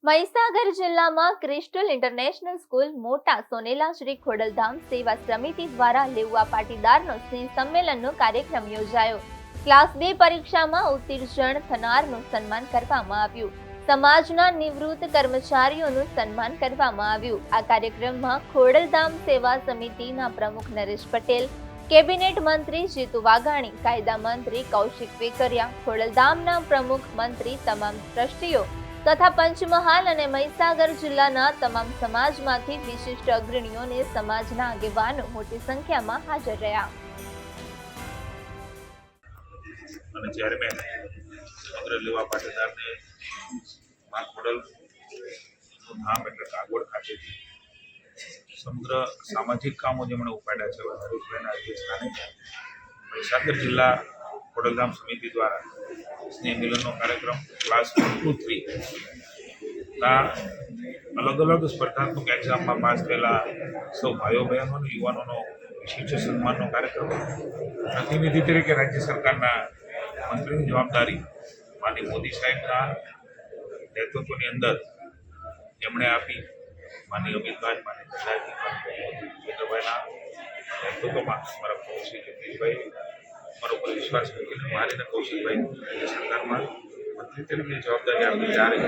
મહીસાગર જિલ્લામાં crystal international school મોટા સોનેલા શ્રી ખોડલધામ સેવા સમિતિ દ્વારા લેઉવા પાટીદારનો સ્નેહ સંમેલનનો કાર્યક્રમ યોજાયો। ક્લાસ 2 પરીક્ષામાં ઉત્તીર્ણ થનારનું સન્માન કરવામાં આવ્યું। સમાજના નિવૃત્ત કર્મચારીઓનું સન્માન કરવામાં આવ્યું। આ કાર્યક્રમમાં ખોડલધામ સેવા સમિતિના પ્રમુખ નરેશ પટેલ, કેબિનેટ મંત્રી જીતુ વાઘાણી, કાયદા મંત્રી કૌશિક વેકરિયા, ખોડલધામના પ્રમુખ મંત્રી, તમામ ટ્રસ્ટીઓ તથા પંચમહાલ અને મહીસાગર જિલ્લાના તમામ સમાજમાંથી વિશિષ્ટ અગ્રણીઓને સમાજના આગેવાનો મોટી સંખ્યામાં હાજર રહ્યા। અને જ્યારે મેં સમગ્ર લેવા પાટીદારને મા ખોડલનું ધામ એટલે કાગોડ ખાતેથી સમગ્ર સામાજિક કામો જેમણે ઉપાડ્યા છે હરીશભાઈના અધ્યક્ષસ્થાને મહીસાગર જિલ્લા ખોડલધામ સમિતિ દ્વારા સ્નેહ મિલનનો કાર્યક્રમ ક્લાસ 1 to 3 અલગ અલગ સ્પર્ધાત્મક એક્ઝામમાં પાસ થયેલા સૌ ભાઈઓ બહેનો અને યુવાનોનો વિશિષ્ટ સન્માનનો કાર્યક્રમ પ્રતિનિધિ તરીકે રાજ્ય સરકારના મંત્રીની જવાબદારી માનનીય મોદી સાહેબના નેતૃત્વની અંદર એમણે આપી। માનનીય અમિતભાઈ, માનનીય પ્રધાનમંત્રીના નેતૃત્વમાં મારા શ્રી જગદીશભાઈ મારો પર વિશ્વાસ મૂકીને મારીને કૌશિકભાઈ સરકારમાં મંત્રી તરીકે જવાબદારી આપી ત્યારે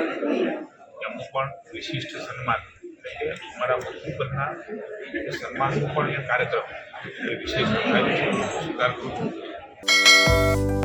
એમનું પણ વિશિષ્ટ સન્માન એટલે કે અમારા મંત્રી પદના સન્માનનું પણ એ કાર્યક્રમ વિશેષ સ્વીકાર કરું છું।